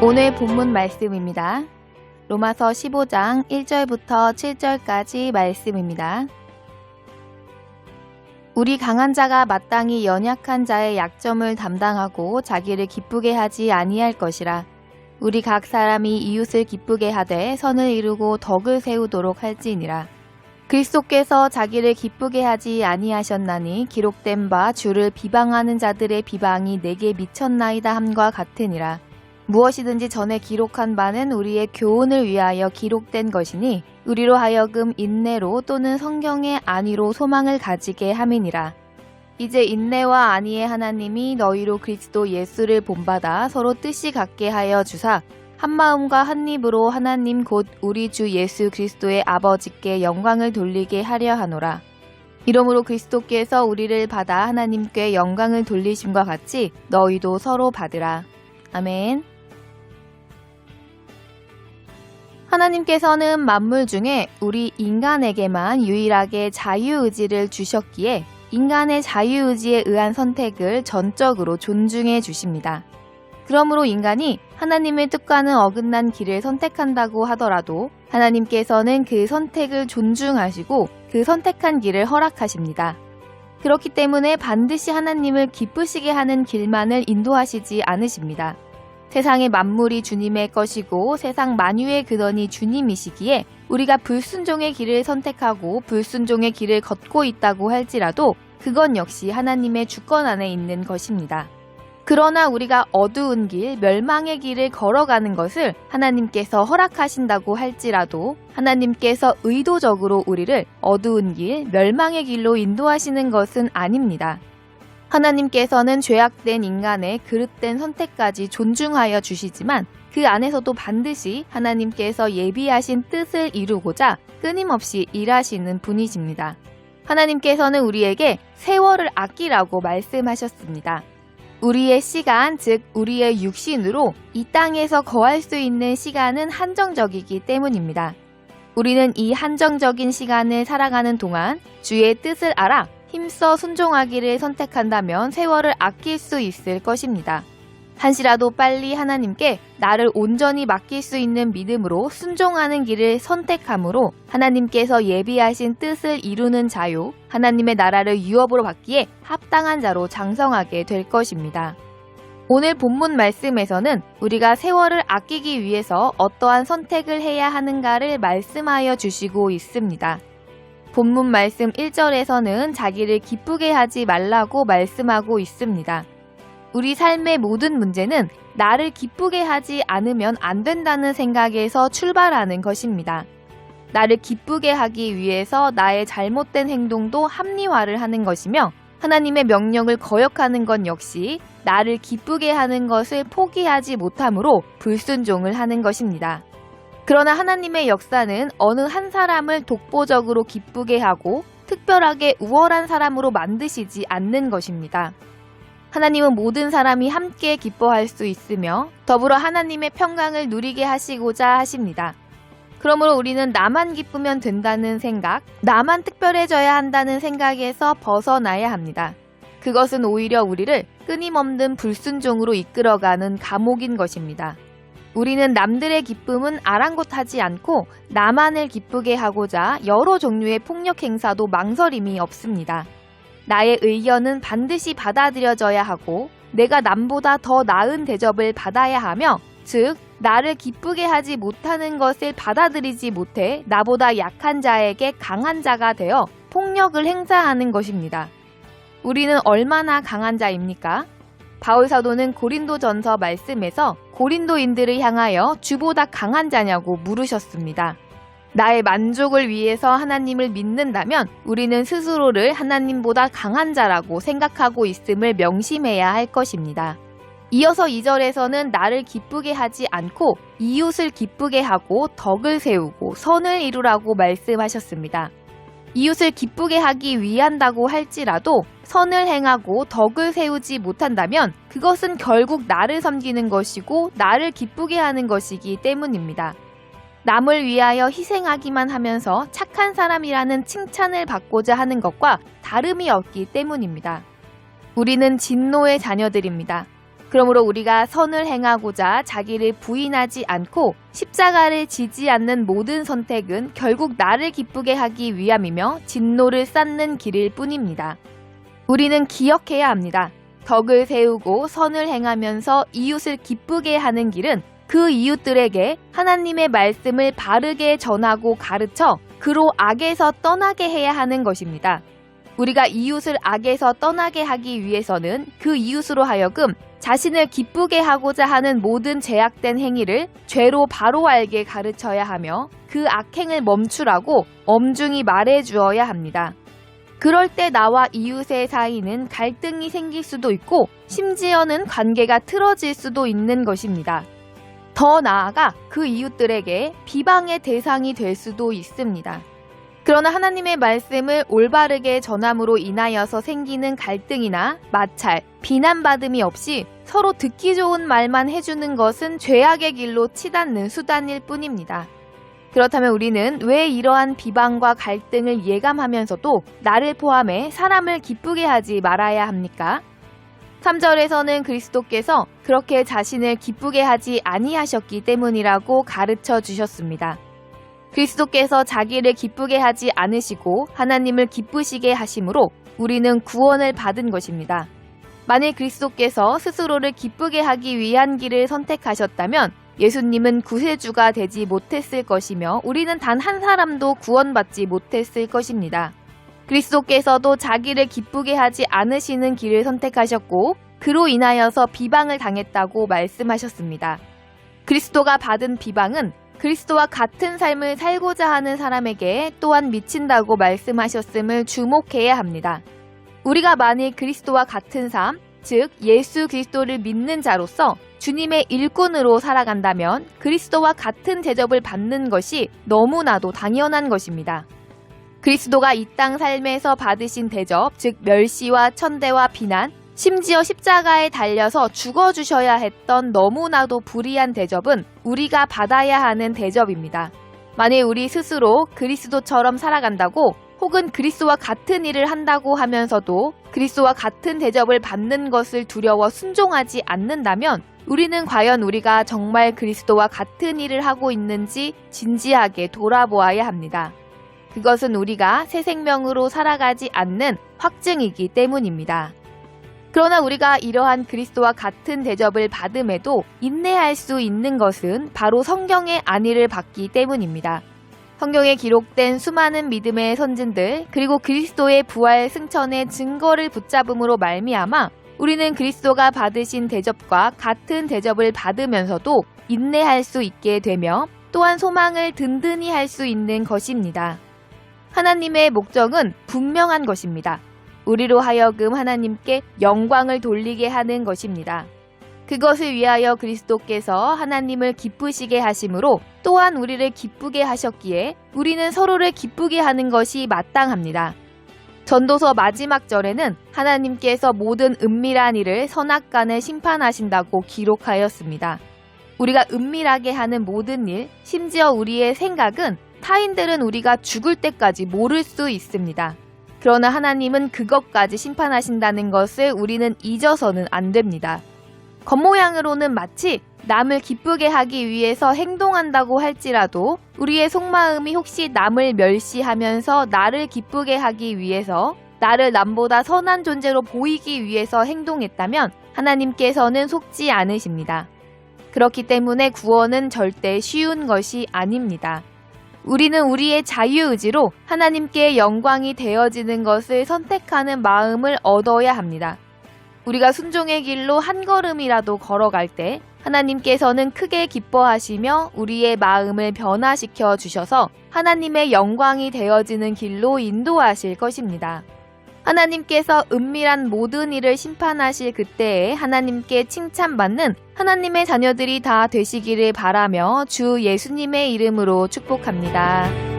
오늘 본문 말씀입니다. 로마서 15장 1절부터 7절까지 말씀입니다. 우리 강한 자가 마땅히 연약한 자의 약점을 담당하고 자기를 기쁘게 하지 아니할 것이라. 우리 각 사람이 이웃을 기쁘게 하되 선을 이루고 덕을 세우도록 할지니라. 그리스도께서 자기를 기쁘게 하지 아니하셨나니 기록된 바 주를 비방하는 자들의 비방이 내게 미쳤나이다 함과 같으니라. 무엇이든지 전에 기록한 바는 우리의 교훈을 위하여 기록된 것이니 우리로 하여금 인내로 또는 성경의 안위로 소망을 가지게 함이니라. 이제 인내와 안위의 하나님이 너희로 그리스도 예수를 본받아 서로 뜻이 같게 하여 주사 한마음과 한입으로 하나님 곧 우리 주 예수 그리스도의 아버지께 영광을 돌리게 하려 하노라. 이러므로 그리스도께서 우리를 받아 하나님께 영광을 돌리심과 같이 너희도 서로 받으라. 아멘. 하나님께서는 만물 중에 우리 인간에게만 유일하게 자유의지를 주셨기에 인간의 자유의지에 의한 선택을 전적으로 존중해 주십니다. 그러므로 인간이 하나님의 뜻과는 어긋난 길을 선택한다고 하더라도 하나님께서는 그 선택을 존중하시고 그 선택한 길을 허락하십니다. 그렇기 때문에 반드시 하나님을 기쁘시게 하는 길만을 인도하시지 않으십니다. 세상의 만물이 주님의 것이고 세상 만유의 근원이 주님이시기에 우리가 불순종의 길을 선택하고 불순종의 길을 걷고 있다고 할지라도 그건 역시 하나님의 주권 안에 있는 것입니다. 그러나 우리가 어두운 길, 멸망의 길을 걸어가는 것을 하나님께서 허락하신다고 할지라도 하나님께서 의도적으로 우리를 어두운 길, 멸망의 길로 인도하시는 것은 아닙니다. 하나님께서는 죄악된 인간의 그릇된 선택까지 존중하여 주시지만 그 안에서도 반드시 하나님께서 예비하신 뜻을 이루고자 끊임없이 일하시는 분이십니다. 하나님께서는 우리에게 세월을 아끼라고 말씀하셨습니다. 우리의 시간, 즉 우리의 육신으로 이 땅에서 거할 수 있는 시간은 한정적이기 때문입니다. 우리는 이 한정적인 시간을 살아가는 동안 주의 뜻을 알아 힘써 순종하기를 선택한다면 세월을 아낄 수 있을 것입니다. 한시라도 빨리 하나님께 나를 온전히 맡길 수 있는 믿음으로 순종하는 길을 선택함으로 하나님께서 예비하신 뜻을 이루는 자요, 하나님의 나라를 유업으로 받기에 합당한 자로 장성하게 될 것입니다. 오늘 본문 말씀에서는 우리가 세월을 아끼기 위해서 어떠한 선택을 해야 하는가를 말씀하여 주시고 있습니다. 본문 말씀 1절에서는 자기를 기쁘게 하지 말라고 말씀하고 있습니다. 우리 삶의 모든 문제는 나를 기쁘게 하지 않으면 안 된다는 생각에서 출발하는 것입니다. 나를 기쁘게 하기 위해서 나의 잘못된 행동도 합리화를 하는 것이며 하나님의 명령을 거역하는 건 역시 나를 기쁘게 하는 것을 포기하지 못함으로 불순종을 하는 것입니다. 그러나 하나님의 역사는 어느 한 사람을 독보적으로 기쁘게 하고 특별하게 우월한 사람으로 만드시지 않는 것입니다. 하나님은 모든 사람이 함께 기뻐할 수 있으며 더불어 하나님의 평강을 누리게 하시고자 하십니다. 그러므로 우리는 나만 기쁘면 된다는 생각, 나만 특별해져야 한다는 생각에서 벗어나야 합니다. 그것은 오히려 우리를 끊임없는 불순종으로 이끌어가는 감옥인 것입니다. 우리는 남들의 기쁨은 아랑곳하지 않고 나만을 기쁘게 하고자 여러 종류의 폭력 행사도 망설임이 없습니다. 나의 의견은 반드시 받아들여져야 하고 내가 남보다 더 나은 대접을 받아야 하며 즉 나를 기쁘게 하지 못하는 것을 받아들이지 못해 나보다 약한 자에게 강한 자가 되어 폭력을 행사하는 것입니다. 우리는 얼마나 강한 자입니까? 바울 사도는 고린도전서 말씀에서 고린도인들을 향하여 주보다 강한 자냐고 물으셨습니다. 나의 만족을 위해서 하나님을 믿는다면 우리는 스스로를 하나님보다 강한 자라고 생각하고 있음을 명심해야 할 것입니다. 이어서 2절에서는 나를 기쁘게 하지 않고 이웃을 기쁘게 하고 덕을 세우고 선을 이루라고 말씀하셨습니다. 이웃을 기쁘게 하기 위한다고 할지라도 선을 행하고 덕을 세우지 못한다면 그것은 결국 나를 섬기는 것이고 나를 기쁘게 하는 것이기 때문입니다. 남을 위하여 희생하기만 하면서 착한 사람이라는 칭찬을 받고자 하는 것과 다름이 없기 때문입니다. 우리는 진노의 자녀들입니다. 그러므로 우리가 선을 행하고자 자기를 부인하지 않고 십자가를 지지 않는 모든 선택은 결국 나를 기쁘게 하기 위함이며 진노를 쌓는 길일 뿐입니다. 우리는 기억해야 합니다. 덕을 세우고 선을 행하면서 이웃을 기쁘게 하는 길은 그 이웃들에게 하나님의 말씀을 바르게 전하고 가르쳐 그로 악에서 떠나게 해야 하는 것입니다. 우리가 이웃을 악에서 떠나게 하기 위해서는 그 이웃으로 하여금 자신을 기쁘게 하고자 하는 모든 제약된 행위를 죄로 바로 알게 가르쳐야 하며 그 악행을 멈추라고 엄중히 말해 주어야 합니다. 그럴 때 나와 이웃의 사이는 갈등이 생길 수도 있고 심지어는 관계가 틀어질 수도 있는 것입니다. 더 나아가 그 이웃들에게 비방의 대상이 될 수도 있습니다. 그러나 하나님의 말씀을 올바르게 전함으로 인하여서 생기는 갈등이나 마찰, 비난받음이 없이 서로 듣기 좋은 말만 해주는 것은 죄악의 길로 치닫는 수단일 뿐입니다. 그렇다면 우리는 왜 이러한 비방과 갈등을 예감하면서도 나를 포함해 사람을 기쁘게 하지 말아야 합니까? 3절에서는 그리스도께서 그렇게 자신을 기쁘게 하지 아니하셨기 때문이라고 가르쳐 주셨습니다. 그리스도께서 자기를 기쁘게 하지 않으시고 하나님을 기쁘시게 하심으로 우리는 구원을 받은 것입니다. 만일 그리스도께서 스스로를 기쁘게 하기 위한 길을 선택하셨다면 예수님은 구세주가 되지 못했을 것이며 우리는 단 한 사람도 구원받지 못했을 것입니다. 그리스도께서도 자기를 기쁘게 하지 않으시는 길을 선택하셨고 그로 인하여서 비방을 당했다고 말씀하셨습니다. 그리스도가 받은 비방은 그리스도와 같은 삶을 살고자 하는 사람에게 또한 미친다고 말씀하셨음을 주목해야 합니다. 우리가 만일 그리스도와 같은 삶, 즉 예수 그리스도를 믿는 자로서 주님의 일꾼으로 살아간다면 그리스도와 같은 대접을 받는 것이 너무나도 당연한 것입니다. 그리스도가 이 땅 삶에서 받으신 대접, 즉 멸시와 천대와 비난, 심지어 십자가에 달려서 죽어주셔야 했던 너무나도 불의한 대접은 우리가 받아야 하는 대접입니다. 만일 우리 스스로 그리스도처럼 살아간다고 혹은 그리스도와 같은 일을 한다고 하면서도 그리스도와 같은 대접을 받는 것을 두려워 순종하지 않는다면 우리는 과연 우리가 정말 그리스도와 같은 일을 하고 있는지 진지하게 돌아보아야 합니다. 그것은 우리가 새 생명으로 살아가지 않는 확증이기 때문입니다. 그러나 우리가 이러한 그리스도와 같은 대접을 받음에도 인내할 수 있는 것은 바로 성경의 안위를 받기 때문입니다. 성경에 기록된 수많은 믿음의 선진들 그리고 그리스도의 부활 승천의 증거를 붙잡음으로 말미암아 우리는 그리스도가 받으신 대접과 같은 대접을 받으면서도 인내할 수 있게 되며 또한 소망을 든든히 할 수 있는 것입니다. 하나님의 목적은 분명한 것입니다. 우리로 하여금 하나님께 영광을 돌리게 하는 것입니다. 그것을 위하여 그리스도께서 하나님을 기쁘시게 하심으로 또한 우리를 기쁘게 하셨기에 우리는 서로를 기쁘게 하는 것이 마땅합니다. 전도서 마지막 절에는 하나님께서 모든 은밀한 일을 선악간에 심판하신다고 기록하였습니다. 우리가 은밀하게 하는 모든 일, 심지어 우리의 생각은 타인들은 우리가 죽을 때까지 모를 수 있습니다. 그러나 하나님은 그것까지 심판하신다는 것을 우리는 잊어서는 안 됩니다. 겉모양으로는 마치 남을 기쁘게 하기 위해서 행동한다고 할지라도 우리의 속마음이 혹시 남을 멸시하면서 나를 기쁘게 하기 위해서 나를 남보다 선한 존재로 보이기 위해서 행동했다면 하나님께서는 속지 않으십니다. 그렇기 때문에 구원은 절대 쉬운 것이 아닙니다. 우리는 우리의 자유의지로 하나님께 영광이 되어지는 것을 선택하는 마음을 얻어야 합니다. 우리가 순종의 길로 한 걸음이라도 걸어갈 때 하나님께서는 크게 기뻐하시며 우리의 마음을 변화시켜 주셔서 하나님의 영광이 되어지는 길로 인도하실 것입니다. 하나님께서 은밀한 모든 일을 심판하실 그때에 하나님께 칭찬받는 하나님의 자녀들이 다 되시기를 바라며 주 예수님의 이름으로 축복합니다.